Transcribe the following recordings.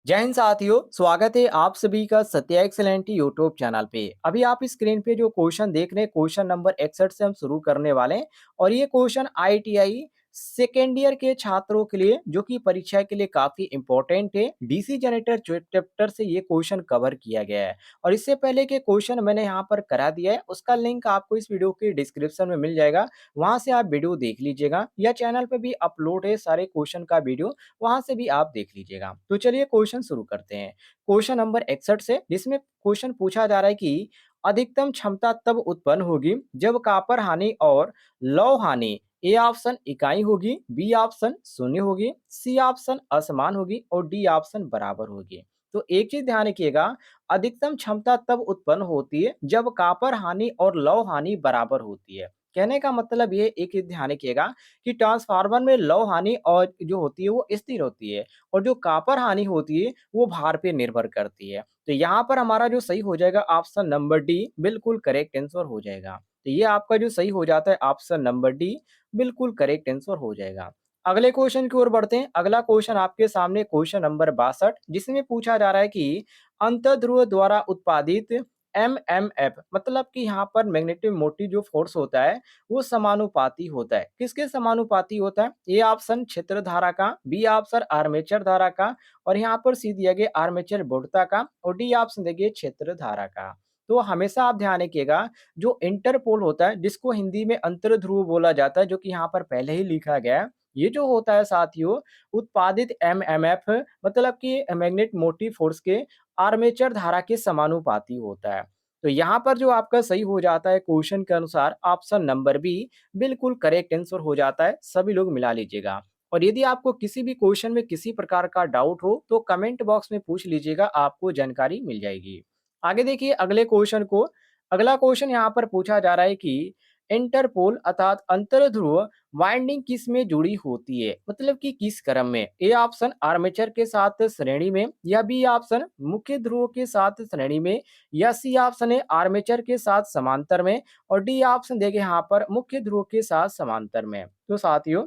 जय हिंद साथियों, स्वागत है आप सभी का सत्या एक्सेलेंट यूट्यूब चैनल पे। अभी आप स्क्रीन पे जो क्वेश्चन देख रहे हैं, क्वेश्चन नंबर 61 से हम शुरू करने वाले हैं। और ये क्वेश्चन आईटीआई सेकेंड ईयर के छात्रों के लिए, जो कि परीक्षा के लिए काफी इंपॉर्टेंट है। डीसी जनरेटर चैप्टर से ये क्वेश्चन कवर किया गया है। और इससे पहले के क्वेश्चन मैंने यहाँ पर करा दिया है, उसका लिंक आपको इस वीडियो के डिस्क्रिप्शन में मिल जाएगा। वहां से आप वीडियो देख लीजिएगा, या चैनल पे भी अपलोड है सारे क्वेश्चन का वीडियो, वहां से भी आप देख लीजिएगा। तो चलिए क्वेश्चन शुरू करते हैं। क्वेश्चन नंबर 61 से, जिसमें क्वेश्चन पूछा जा रहा है कि अधिकतम क्षमता तब उत्पन्न होगी जब कॉपर हानि और लौह हानि ए ऑप्शन इकाई होगी, बी ऑप्शन शून्य होगी, सी ऑप्शन असमान होगी और डी ऑप्शन बराबर होगी। तो एक चीज ध्यान रखिएगा, अधिकतम क्षमता तब उत्पन्न होती है जब कॉपर हानि और लौह हानि बराबर होती है। कहने का मतलब ये, एक चीज ध्यान रखिएगा कि ट्रांसफार्मर में लौह हानि और जो होती है वो स्थिर होती है, और जो कॉपर हानि होती है वो भार पे निर्भर करती है। तो यहाँ पर हमारा जो सही हो जाएगा ऑप्शन नंबर डी, बिल्कुल करेक्ट आंसर हो जाएगा। तो ये आपका जो सही हो जाता है ऑप्शन नंबर डी, बिल्कुल करेक्ट आंसर हो जाएगा। अगले क्वेश्चन की ओर बढ़ते हैं। अगला क्वेश्चन आपके सामने क्वेश्चन नंबर 62, जिसमें पूछा जा रहा है कि अंतर्ध्रुव द्वारा उत्पादित एमएमएफ, मतलब कि यहाँ पर मैग्नेटिक मोटिव जो फोर्स होता है वो समानुपाती होता है। किसके समानुपाती होता है? ए ऑप्शन क्षेत्र धारा का, बी ऑप्शन आर्मेचर धारा का, और यहाँ पर सी दिया गया आर्मेचर वोल्टता का, और डी ऑप्शन दिया गया क्षेत्र धारा का। तो हमेशा आप ध्यान रखिएगा, जो इंटरपोल होता है, जिसको हिंदी में अंतर्ध्रुव बोला जाता है, जो कि यहाँ पर पहले ही लिखा गया है, ये जो होता है साथियों, उत्पादित एमएमएफ मतलब कि मैग्नेट मोटिव फोर्स के आर्मेचर धारा के समानुपाती होता है। तो यहाँ पर जो आपका सही हो जाता है क्वेश्चन के अनुसार ऑप्शन नंबर बी, बिल्कुल करेक्ट आंसर हो जाता है। सभी लोग मिला लीजिएगा। और यदि आपको किसी भी क्वेश्चन में किसी प्रकार का डाउट हो तो कमेंट बॉक्स में पूछ लीजिएगा, आपको जानकारी मिल जाएगी। आगे देखिए अगले क्वेश्चन को। अगला क्वेश्चन यहाँ पर पूछा जा रहा है कि इंटरपोल अर्थात अंतर्ध्रुव वाइंडिंग किस में जुड़ी होती है, मतलब कि किस क्रम में? ए ऑप्शन आर्मेचर के साथ श्रेणी में, या बी ऑप्शन मुख्य ध्रुव के साथ श्रेणी में, या सी ऑप्शन है आर्मेचर के साथ समांतर में, और डी ऑप्शन देंगे यहाँ पर मुख्य ध्रुव के साथ समांतर में। तो साथियों,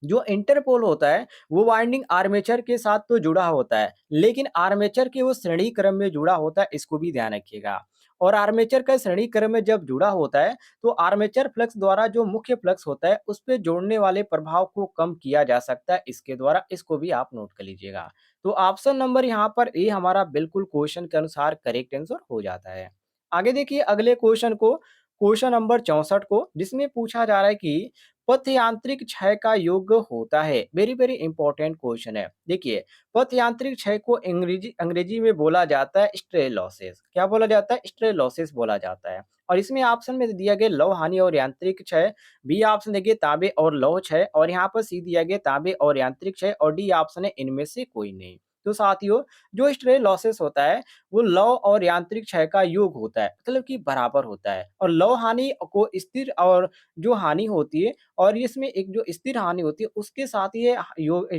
जो इंटरपोल होता है वो वाइंडिंग आर्मेचर के साथ तो जुड़ा होता है, लेकिन आर्मेचर के वो श्रेणी क्रम में जुड़ा होता है, इसको भी ध्यान रखिएगा। और आर्मेचर का श्रेणी क्रम में जब जुड़ा होता है तो आर्मेचर फ्लक्स द्वारा जो मुख्य फ्लक्स होता है उस पे जोड़ने वाले प्रभाव को कम किया जा सकता है इसके द्वारा, इसको भी आप नोट कर लीजिएगा। तो ऑप्शन नंबर यहाँ पर ए हमारा बिल्कुल क्वेश्चन के अनुसार करेक्ट आंसर हो जाता है। आगे देखिए अगले क्वेश्चन को, क्वेश्चन नंबर 64 को, जिसमें पूछा जा रहा है कि पथ यांत्रिक क्षय का योग होता है। वेरी वेरी इंपॉर्टेंट क्वेश्चन है। देखिए, पथ यांत्रिक क्षय को अंग्रेजी अंग्रेजी में बोला जाता है स्ट्रे लॉसेस। क्या बोला जाता है? स्ट्रे लॉसेस बोला जाता है। और इसमें ऑप्शन में दिया गया लौह हानि और यांत्रिक क्षय, बी ऑप्शन देखिए तांबे और लौह क्षय, और यहाँ पर सी दिया गया तांबे और यांत्रिक क्षय, और डी ऑप्शन है इनमें से कोई नहीं। तो साथियों, जो स्ट्रे लॉसेस होता है वो लौह और यांत्रिक क्षय का योग होता है, मतलब कि बराबर होता है। और लौह हानि को स्थिर, और जो हानि होती है, और इसमें एक जो स्थिर हानि होती है उसके साथ ये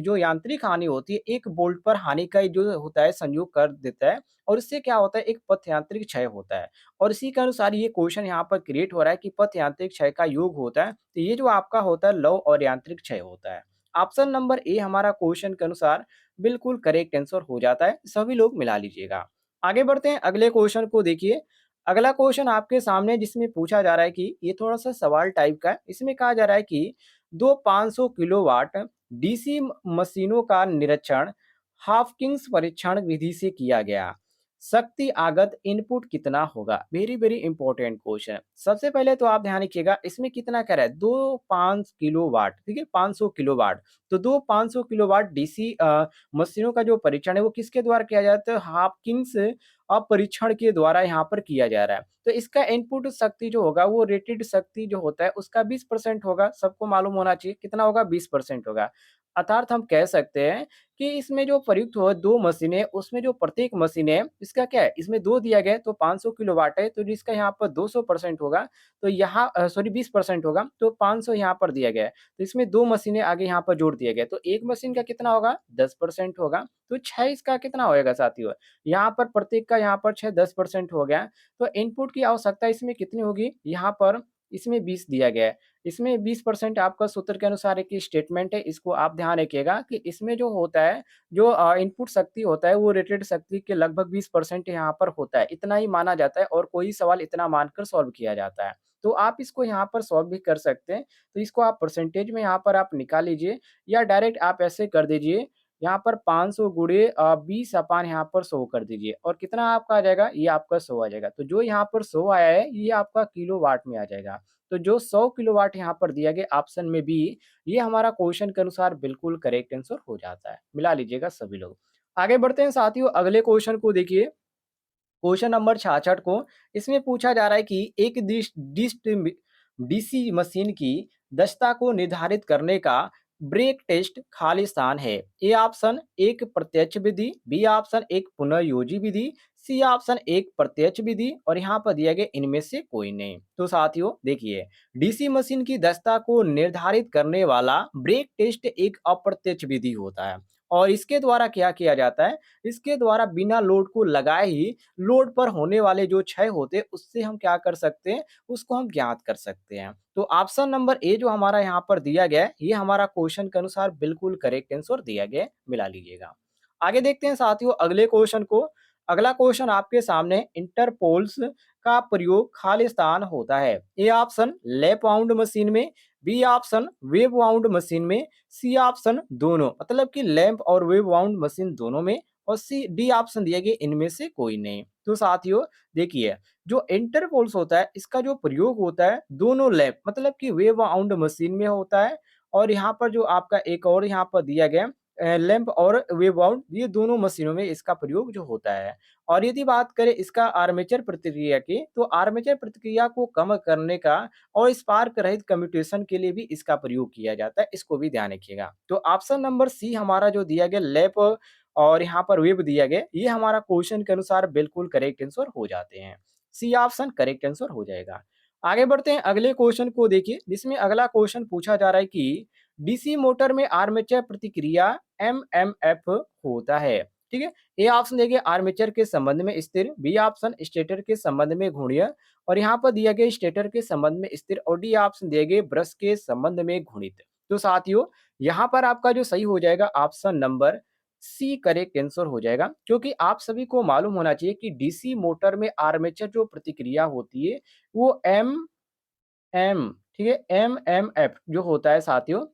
जो यांत्रिक हानि होती है, एक बोल्ट पर हानि का जो होता है संयोग कर देता है, और इससे क्या होता है, एक पथ यांत्रिक क्षय होता है। और इसी के अनुसार ये क्वेश्चन यहाँ पर क्रिएट हो रहा है कि पथ यांत्रिक क्षय का योग होता है, तो ये जो आपका होता है लौ और यांत्रिक क्षय होता है। ऑप्शन नंबर ए हमारा क्वेश्चन के अनुसार बिल्कुल करेक्ट आंसर हो जाता है। सभी लोग मिला लीजिएगा। आगे बढ़ते हैं अगले क्वेश्चन को। देखिए, अगला क्वेश्चन आपके सामने, जिसमें पूछा जा रहा है कि ये थोड़ा सा सवाल टाइप का है। इसमें कहा जा रहा है कि दो 500 किलोवाट डीसी मशीनों का निरीक्षण हाफकिंस परीक्षण विधि से किया गया। शक्ति आगत इनपुट कितना होगा? Very very important question. सबसे पहले तो आप ध्यान रखिएगा, इसमें कितना कह रहा है? दो 5 किलोवाट, ठीक है, 500 किलोवाट। तो दो 500 किलोवाट डीसी मशीनों का जो परीक्षण है वो किसके द्वारा किया जाता है? हाफकिंस परीक्षण के द्वारा यहाँ पर किया जा रहा है। तो इसका इनपुट शक्ति जो होगा वो रेटेड शक्ति जो होता है उसका 20% होगा। सबको मालूम होना चाहिए कितना होगा, 20% होगा। अर्थात हम कह सकते हैं कि इसमें जो प्रयुक्त हो दो मशीनें, उसमें जो प्रत्येक मशीन है इसका क्या है, इसमें दो दिया गया है तो 500 किलोवाट है, तो जिसका यहाँ पर 200% होगा। तो यहाँ सॉरी 20% होगा, तो 500 यहाँ पर दिया गया है। तो इसमें दो मशीनें आगे यहाँ पर जोड़ दिया गया, तो एक मशीन का कितना होगा? 10% होगा। तो 6 इसका कितना होएगा साथियों? यहाँ पर प्रत्येक का यहाँ पर 6 10% हो गया। तो इनपुट की आवश्यकता इसमें कितनी होगी? यहाँ पर इसमें 20 दिया गया है। इसमें 20% आपका सूत्र के अनुसार एक स्टेटमेंट है, इसको आप ध्यान रखिएगा कि इसमें जो होता है, जो इनपुट शक्ति होता है, वो रेटेड शक्ति के लगभग 20% यहाँ पर होता है। इतना ही माना जाता है और कोई सवाल इतना मानकर सॉल्व किया जाता है। तो आप इसको यहाँ पर सॉल्व भी कर सकते हैं। तो इसको आप परसेंटेज में यहाँ पर आप निकाल लीजिए या डायरेक्ट आप ऐसे कर दीजिए, यहाँ पर 500 गुणे 20 अपान यहाँ पर 100 कर दीजिए और कितना आपका आ जाएगा? ये आपका 100 आ जाएगा। तो जो यहाँ पर 100 आया है, ये आपका किलोवाट में आ जाएगा। तो जो 100 किलोवाट यहाँ पर दिया गया ऑप्शन में बी, ये हमारा क्वेश्चन के अनुसार बिल्कुल करेक्ट आंसर हो जाता है। मिला लीजिएगा सभी लोग। आगे बढ़ते हैं साथियों, अगले क्वेश्चन को देखिए। क्वेश्चन नंबर 66 को इसमें पूछा जा रहा है कि एक डीसी मशीन की दक्षता को निर्धारित करने का ब्रेक टेस्ट खाली स्थान है। ए ऑप्शन एक प्रत्यक्ष विधि, बी ऑप्शन एक पुनर्योजी विधि, सी ऑप्शन एक प्रत्यक्ष विधि और यहाँ पर दिया गया इनमें से कोई नहीं। तो साथियों देखिए, डीसी मशीन की दक्षता को निर्धारित करने वाला ब्रेक टेस्ट एक अप्रत्यक्ष विधि होता है और इसके द्वारा क्या किया जाता है, इसके द्वारा बिना लोड को लगाए ही लोड पर होने वाले जो क्षय होते हैं उससे हम क्या कर सकते हैं, उसको हम ज्ञात कर सकते हैं। तो ऑप्शन नंबर ए जो हमारा यहाँ पर दिया गया है, ये हमारा क्वेश्चन के अनुसार बिल्कुल करेक्ट आंसर दिया गया है, मिला लीजिएगा। आगे देखते हैं साथियों अगले क्वेश्चन को। अगला क्वेश्चन आपके सामने इंटरपोल्स का प्रयोग खाली स्थान होता है। A option lap wound machine में, B option wave wound machine में, सी ऑप्शन दोनों, मतलब कि लैंप और वेव वाउंड मशीन दोनों में और सी डी ऑप्शन दिया गया इनमें से कोई नहीं। तो साथियों देखिए, जो इंटरपोल्स होता है इसका जो प्रयोग होता है दोनों लैंप मतलब कि वेव वाउंड मशीन में होता है और यहाँ पर जो आपका एक और यहाँ पर दिया गया लैंप और वेव वाउंड, ये दोनों मशीनों में इसका प्रयोग जो होता है। और यदि बात करें इसका आर्मेचर प्रतिक्रिया की, तो आर्मेचर प्रतिक्रिया को कम करने का और स्पार्क रहित कम्यूटेशन के लिए भी इसका प्रयोग किया जाता है, इसको भी ध्यान रखिएगा। तो ऑप्शन नंबर सी हमारा जो दिया गया लैप और यहाँ पर वेब दिया गया, ये हमारा क्वेश्चन के अनुसार बिल्कुल करेक्ट आंसर हो जाते हैं। सी ऑप्शन करेक्ट आंसर हो जाएगा। आगे बढ़ते हैं अगले क्वेश्चन को देखिए, जिसमें अगला क्वेश्चन पूछा जा रहा है कि डीसी मोटर में आर्मेचर प्रतिक्रिया एमएमएफ होता है। ठीक है, ए ऑप्शन देखिए आर्मेचर के संबंध में स्थिर, बी ऑप्शन स्टेटर के संबंध में घूर्णीय और यहाँ पर दिया गया स्टेटर के संबंध में स्थिर और डी ऑप्शन दिए गए ब्रश के संबंध में घूर्णित। तो साथियों यहाँ पर आपका जो सही हो जाएगा option number C correct answer हो जाएगा, क्योंकि आप सभी को मालूम होना चाहिए कि डीसी मोटर में आर्मेचर जो प्रतिक्रिया होती है वो एम ठीक है एम एम एफ जो होता है साथियों,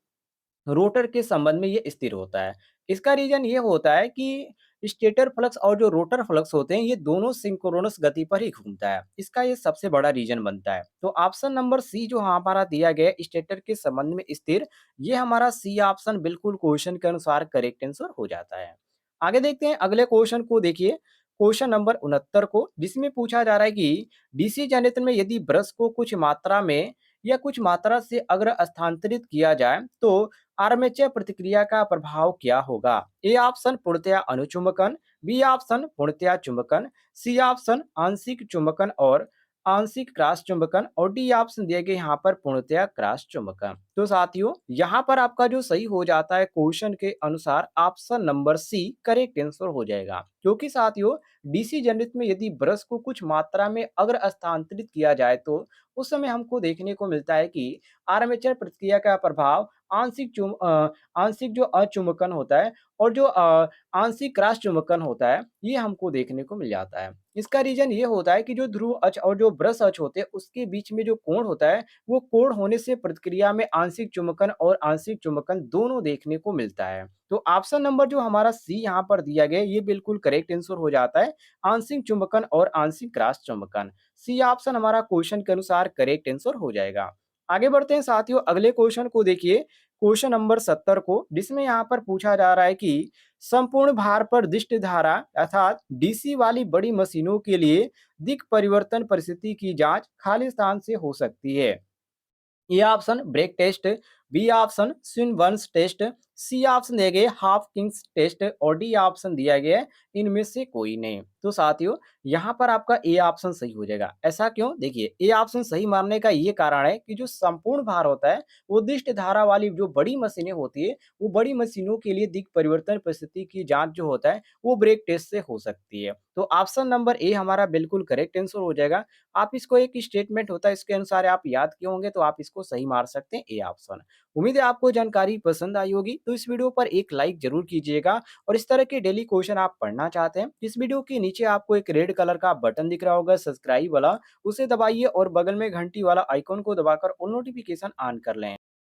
रोटर के संबंध में ये स्थिर होता है। इसका रीज़न ये होता है कि स्टेटर फ्लक्स और जो रोटर फ्लक्स होते हैं, ये दोनों सिंक्रोनस गति पर ही घूमता है। इसका ये सबसे बड़ा रीज़न बनता है। तो ऑप्शन नंबर सी जो हमारा दिया गया है स्टेटर के संबंध में स्थिर, ये हमारा सी ऑप्शन बिल्कुल क्वेश्चन के अनुसार करेक्ट आंसर हो जाता है। आगे देखते हैं अगले क्वेश्चन को देखिए, क्वेश्चन नंबर 69 को, जिसमें पूछा जा रहा है कि डीसी जनरेटर में यदि ब्रश को कुछ मात्रा में या कुछ मात्रा से अग्र स्थानांतरित किया जाए तो आर्मेचर प्रतिक्रिया का प्रभाव क्या होगा? ए ऑप्शन पूर्णतया अनुचुंबकन, बी ऑप्शन पूर्णतया चुंबकन, सी ऑप्शन आंशिक चुंबकन और आंशिक क्रॉस चुंबकन और डी ऑप्शन दिए गए यहाँ पर पूर्णतया क्रॉस चुंबकन। तो साथियों यहाँ पर आपका जो सही हो जाता है क्वेश्चन के अनुसार option number C correct answer हो जाएगा, क्योंकि साथियों डीसी जनरेटर में यदि ब्रश को कुछ मात्रा में अग्र स्थानांतरित किया जाए तो उस समय हमको देखने को मिलता है कि आर्मेचर प्रतिक्रिया का प्रभाव आंशिक जो अचुंबकन होता है और जो आंशिक क्रॉस चुंबकन होता है, ये हमको देखने को मिल जाता है। इसका रीज़न ये होता है कि जो ध्रुव अक्ष और जो ब्रश अक्ष होते हैं, उसके बीच में जो कोण होता है, वो कोण होने से प्रतिक्रिया में आंशिक चुंबकन और आंशिक चुंबकन दोनों देखने को मिलता है। तो ऑप्शन नंबर जो हमारा सी यहाँ पर दिया गया है, ये बिल्कुल करेक्ट आंसर हो जाता है, आंशिक चुंबकन और आंशिक क्रॉस चुंबकन। सी ऑप्शन हमारा क्वेश्चन के अनुसार करेक्ट आंसर हो जाएगा। आगे बढ़ते हैं साथियों अगले क्वेश्चन को देखिए, क्वेश्चन नंबर 70 को, जिसमें यहाँ पर पूछा जा रहा है कि संपूर्ण भार पर दिष्ट धारा अर्थात डीसी वाली बड़ी मशीनों के लिए दिक् परिवर्तन परिस्थिति की जांच खाली स्थान से हो सकती है। A option brake test, B option Swinburne's test, C option दिया गया है हाफ किंग्स टेस्ट और डी ऑप्शन दिया गया है इनमें से कोई नहीं। तो साथियों यहाँ पर आपका ए ऑप्शन सही हो जाएगा। ऐसा क्यों? देखिए ए ऑप्शन सही मानने का ये कारण है कि जो संपूर्ण भार होता है उद्दिष्ट धारा वाली जो बड़ी मशीनें होती है वो बड़ी मशीनों के लिए दिक् परिवर्तन परिस्थिति की जांच जो होता है वो ब्रेक टेस्ट से हो सकती है। तो ऑप्शन नंबर ए हमारा बिल्कुल करेक्ट आंसर हो जाएगा। आप इसको एक स्टेटमेंट होता है इसके अनुसार आप याद किए होंगे तो आप इसको सही मार सकते हैं ए ऑप्शन। उम्मीद है आपको जानकारी पसंद आई होगी तो इस वीडियो पर एक लाइक जरूर कीजिएगा और इस तरह के डेली क्वेश्चन आप पढ़ना चाहते हैं इस वीडियो के नीचे आपको एक रेड कलर का बटन दिख रहा होगा सब्सक्राइब वाला, उसे दबाइए और बगल में घंटी वाला आइकॉन को दबाकर ऑल नोटिफिकेशन ऑन कर लें।